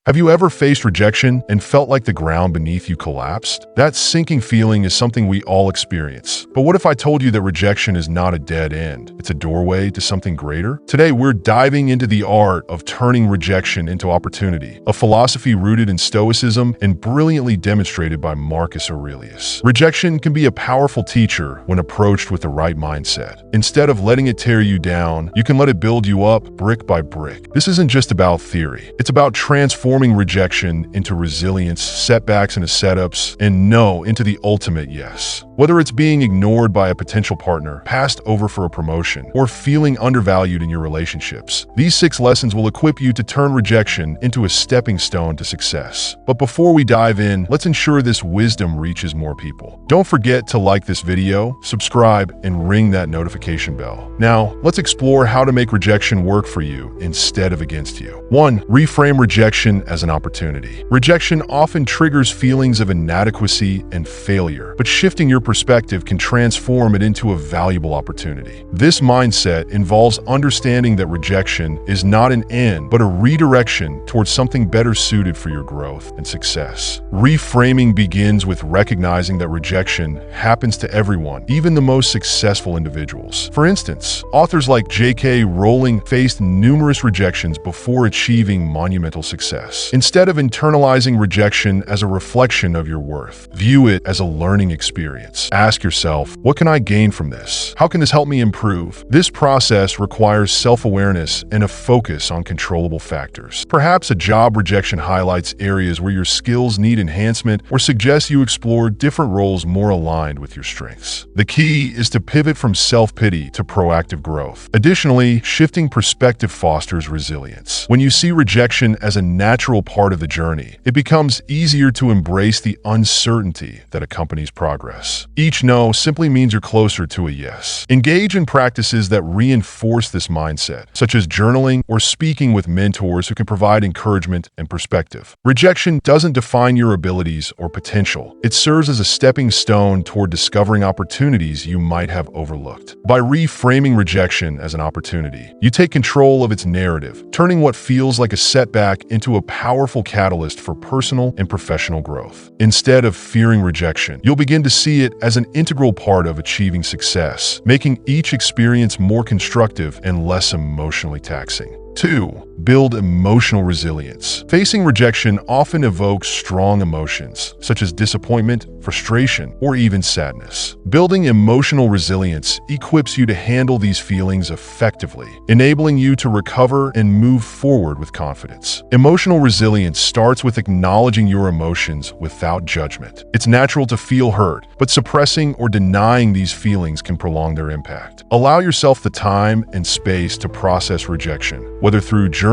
Have you ever faced rejection and felt like the ground beneath you collapsed? That sinking feeling is something we all experience. But what if I told you that rejection is not a dead end? It's a doorway to something greater? Today, we're diving into the art of turning rejection into opportunity, a philosophy rooted in Stoicism and brilliantly demonstrated by Marcus Aurelius. Rejection can be a powerful teacher when approached with the right mindset. Instead of letting it tear you down, you can let it build you up brick by brick. This isn't just about theory. It's about transforming rejection into resilience, setbacks into setups, and no into the ultimate yes. Whether it's being ignored by a potential partner, passed over for a promotion, or feeling undervalued in your relationships, these 6 lessons will equip you to turn rejection into a stepping stone to success. But before we dive in, let's ensure this wisdom reaches more people. Don't forget to like this video, subscribe, and ring that notification bell. Now, let's explore how to make rejection work for you instead of against you. 1. Reframe rejection as an opportunity. Rejection often triggers feelings of inadequacy and failure, but shifting your perspective can transform it into a valuable opportunity. This mindset involves understanding that rejection is not an end, but a redirection towards something better suited for your growth and success. Reframing begins with recognizing that rejection happens to everyone, even the most successful individuals. For instance, authors like J.K. Rowling faced numerous rejections before achieving monumental success. Instead of internalizing rejection as a reflection of your worth, view it as a learning experience. Ask yourself, what can I gain from this? How can this help me improve? This process requires self-awareness and a focus on controllable factors. Perhaps a job rejection highlights areas where your skills need enhancement or suggests you explore different roles more aligned with your strengths. The key is to pivot from self-pity to proactive growth. Additionally, shifting perspective fosters resilience. When you see rejection as a natural part of the journey, it becomes easier to embrace the uncertainty that accompanies progress. Each no simply means you're closer to a yes. Engage in practices that reinforce this mindset, such as journaling or speaking with mentors who can provide encouragement and perspective. Rejection doesn't define your abilities or potential. It serves as a stepping stone toward discovering opportunities you might have overlooked. By reframing rejection as an opportunity, you take control of its narrative, turning what feels like a setback into a powerful catalyst for personal and professional growth. Instead of fearing rejection, you'll begin to see it as an integral part of achieving success, making each experience more constructive and less emotionally taxing. 2. Build emotional resilience. Facing rejection often evokes strong emotions, such as disappointment, frustration, or even sadness. Building emotional resilience equips you to handle these feelings effectively, enabling you to recover and move forward with confidence. Emotional resilience starts with acknowledging your emotions without judgment. It's natural to feel hurt, but suppressing or denying these feelings can prolong their impact. Allow yourself the time and space to process rejection, whether through journaling,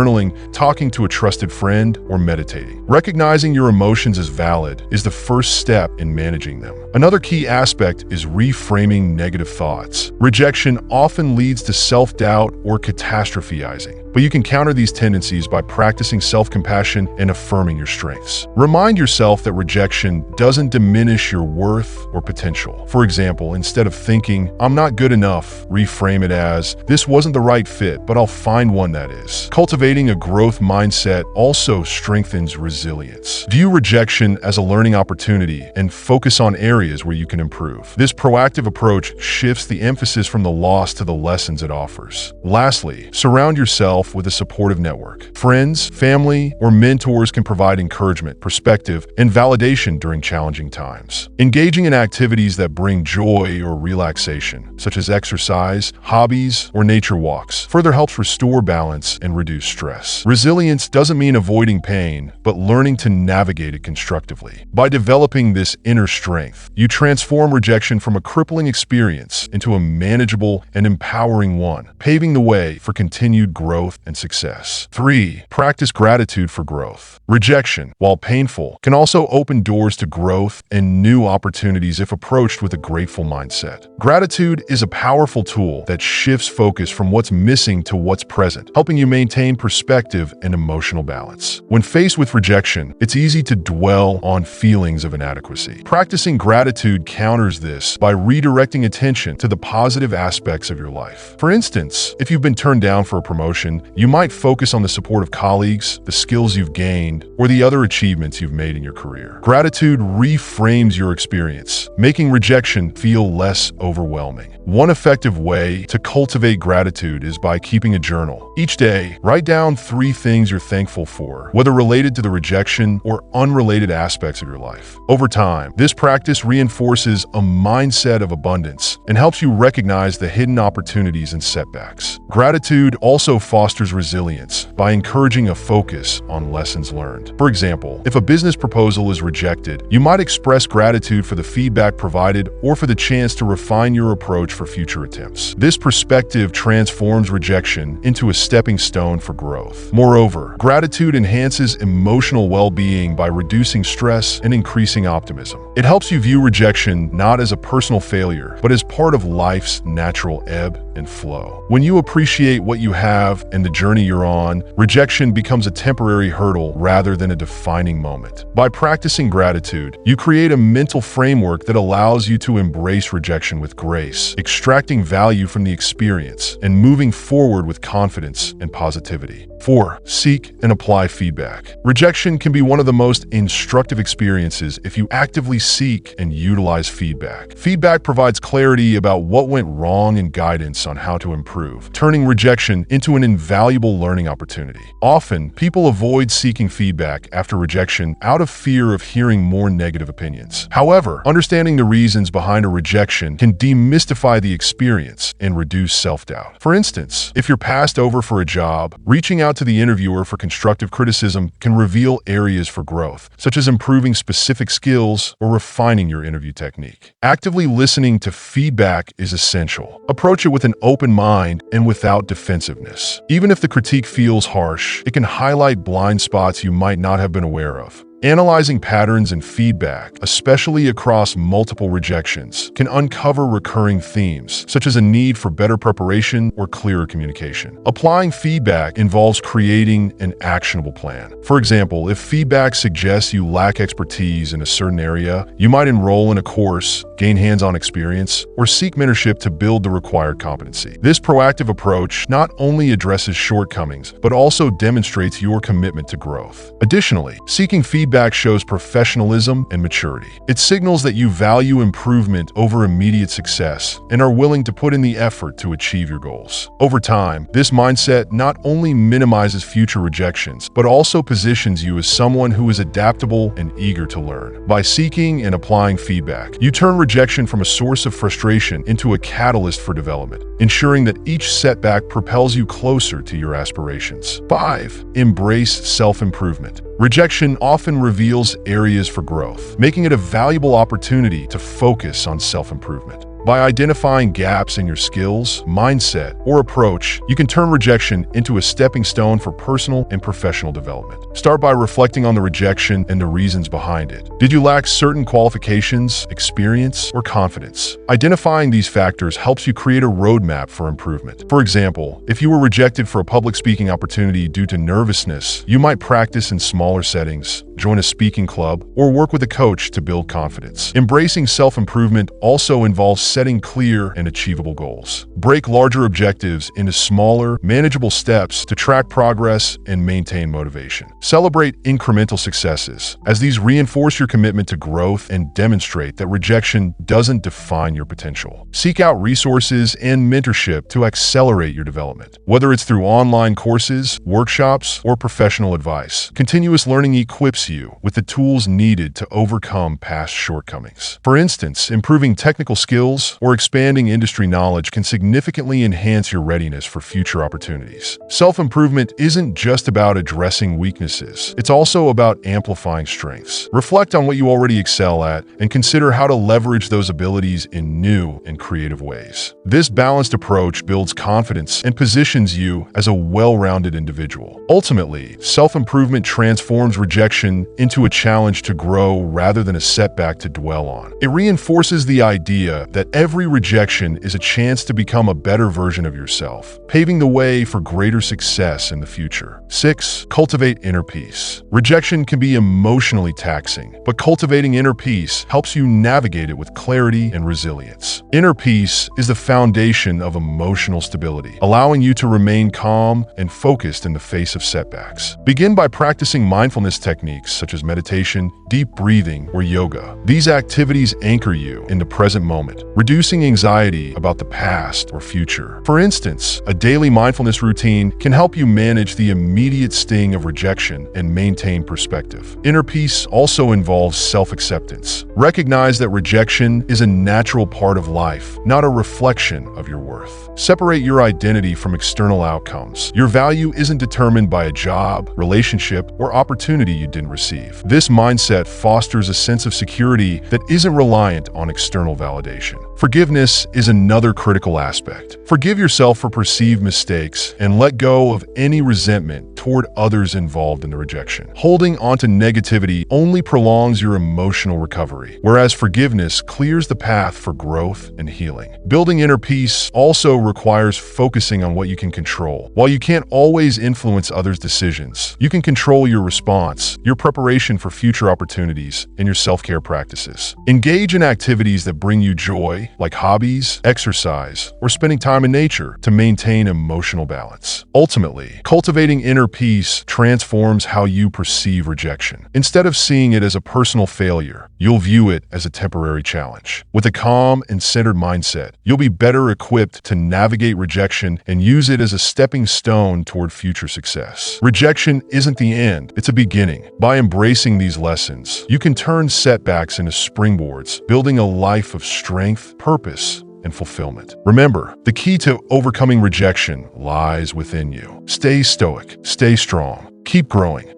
talking to a trusted friend, or meditating. Recognizing your emotions as valid is the first step in managing them. Another key aspect is reframing negative thoughts. Rejection often leads to self-doubt or catastrophizing, but you can counter these tendencies by practicing self-compassion and affirming your strengths. Remind yourself that rejection doesn't diminish your worth or potential. For example, instead of thinking, "I'm not good enough," reframe it as, "This wasn't the right fit, but I'll find one that is." Cultivating a growth mindset also strengthens resilience. View rejection as a learning opportunity and focus on areas where you can improve. This proactive approach shifts the emphasis from the loss to the lessons it offers. Lastly, surround yourself with a supportive network. Friends, family, or mentors can provide encouragement, perspective, and validation during challenging times. Engaging in activities that bring joy or relaxation, such as exercise, hobbies, or nature walks, further helps restore balance and reduce stress. Resilience doesn't mean avoiding pain, but learning to navigate it constructively. By developing this inner strength, you transform rejection from a crippling experience into a manageable and empowering one, paving the way for continued growth and success. 3. Practice gratitude for growth. Rejection, while painful, can also open doors to growth and new opportunities if approached with a grateful mindset. Gratitude is a powerful tool that shifts focus from what's missing to what's present, helping helping you maintain perspective and emotional balance. When faced with rejection, it's easy to dwell on feelings of inadequacy. Practicing gratitude counters this by redirecting attention to the positive aspects of your life. For instance, if you've been turned down for a promotion, you might focus on the support of colleagues, the skills you've gained, or the other achievements you've made in your career. Gratitude reframes your experience, making rejection feel less overwhelming. One effective way to cultivate gratitude is by keeping a journal. Each day, write down 3 things you're thankful for, whether related to the rejection or unrelated aspects of your life. Over time, this practice reinforces a mindset of abundance and helps you recognize the hidden opportunities and setbacks. Gratitude also fosters resilience by encouraging a focus on lessons learned. For example, if a business proposal is rejected, you might express gratitude for the feedback provided or for the chance to refine your approach for future attempts. This perspective transforms rejection into a stepping stone for growth. Moreover, gratitude enhances emotional well-being by reducing stress and increasing optimism. It helps you view rejection not as a personal failure, but as part of life's natural ebb and flow. When you appreciate what you have and the journey you're on, rejection becomes a temporary hurdle rather than a defining moment. By practicing gratitude, you create a mental framework that allows you to embrace rejection with grace, extracting value from the experience and moving forward with confidence and positivity. 4. Seek and apply feedback. Rejection can be one of the most instructive experiences if you actively seek and utilize feedback. Feedback provides clarity about what went wrong and guidance on how to improve, turning rejection into an invaluable learning opportunity. Often, people avoid seeking feedback after rejection out of fear of hearing more negative opinions. However, understanding the reasons behind a rejection can demystify the experience and reduce self-doubt. For instance, if you're passed over for a job, reaching out to the interviewer for constructive criticism can reveal areas for growth, such as improving specific skills or refining your interview technique. Actively listening to feedback is essential. Approach it with an open mind and without defensiveness. Even if the critique feels harsh, it can highlight blind spots you might not have been aware of. Analyzing patterns and feedback, especially across multiple rejections, can uncover recurring themes, such as a need for better preparation or clearer communication. Applying feedback involves creating an actionable plan. For example, if feedback suggests you lack expertise in a certain area, you might enroll in a course, gain hands-on experience, or seek mentorship to build the required competency. This proactive approach not only addresses shortcomings, but also demonstrates your commitment to growth. Additionally, seeking feedback shows professionalism and maturity. It signals that you value improvement over immediate success and are willing to put in the effort to achieve your goals. Over time, this mindset not only minimizes future rejections, but also positions you as someone who is adaptable and eager to learn. By seeking and applying feedback, you turn rejection from a source of frustration into a catalyst for development, ensuring that each setback propels you closer to your aspirations. 5. Embrace self-improvement. Rejection often reveals areas for growth, making it a valuable opportunity to focus on self-improvement. By identifying gaps in your skills, mindset, or approach, you can turn rejection into a stepping stone for personal and professional development. Start by reflecting on the rejection and the reasons behind it. Did you lack certain qualifications, experience, or confidence? Identifying these factors helps you create a roadmap for improvement. For example, if you were rejected for a public speaking opportunity due to nervousness, you might practice in smaller settings, join a speaking club, or work with a coach to build confidence. Embracing self-improvement also involves setting clear and achievable goals. Break larger objectives into smaller, manageable steps to track progress and maintain motivation. Celebrate incremental successes, as these reinforce your commitment to growth and demonstrate that rejection doesn't define your potential. Seek out resources and mentorship to accelerate your development. Whether it's through online courses, workshops, or professional advice, continuous learning equips you with the tools needed to overcome past shortcomings. For instance, improving technical skills or expanding industry knowledge can significantly enhance your readiness for future opportunities. Self-improvement isn't just about addressing weaknesses, it's also about amplifying strengths. Reflect on what you already excel at and consider how to leverage those abilities in new and creative ways. This balanced approach builds confidence and positions you as a well-rounded individual. Ultimately, self-improvement transforms rejection rejection into a challenge to grow rather than a setback to dwell on. It reinforces the idea that every rejection is a chance to become a better version of yourself, paving the way for greater success in the future. 6. Cultivate inner peace. Rejection can be emotionally taxing, but cultivating inner peace helps you navigate it with clarity and resilience. Inner peace is the foundation of emotional stability, allowing you to remain calm and focused in the face of setbacks. Begin by practicing mindfulness techniques such as meditation, deep breathing, or yoga. These activities anchor you in the present moment, reducing anxiety about the past or future. For instance, a daily mindfulness routine can help you manage the immediate sting of rejection and maintain perspective. Inner peace also involves self-acceptance. Recognize that rejection is a natural part of life, not a reflection of your worth. Separate your identity from external outcomes. Your value isn't determined by a job, relationship, or opportunity you didn't receive. This mindset fosters a sense of security that isn't reliant on external validation. Forgiveness is another critical aspect. Forgive yourself for perceived mistakes and let go of any resentment toward others involved in the rejection. Holding onto negativity only prolongs your emotional recovery, whereas forgiveness clears the path for growth and healing. Building inner peace also requires focusing on what you can control. While you can't always influence others' decisions, you can control your response, your preparation for future opportunities, and your self-care practices. Engage in activities that bring you joy, like hobbies, exercise, or spending time in nature to maintain emotional balance. Ultimately, cultivating inner peace transforms how you perceive rejection. Instead of seeing it as a personal failure, you'll view it as a temporary challenge. With a calm and centered mindset, you'll be better equipped to navigate rejection and use it as a stepping stone toward future success. Rejection isn't the end, it's a beginning. By embracing these lessons, you can turn setbacks into springboards, building a life of strength, purpose, and fulfillment. Remember, the key to overcoming rejection lies within you. Stay stoic, stay strong, keep growing,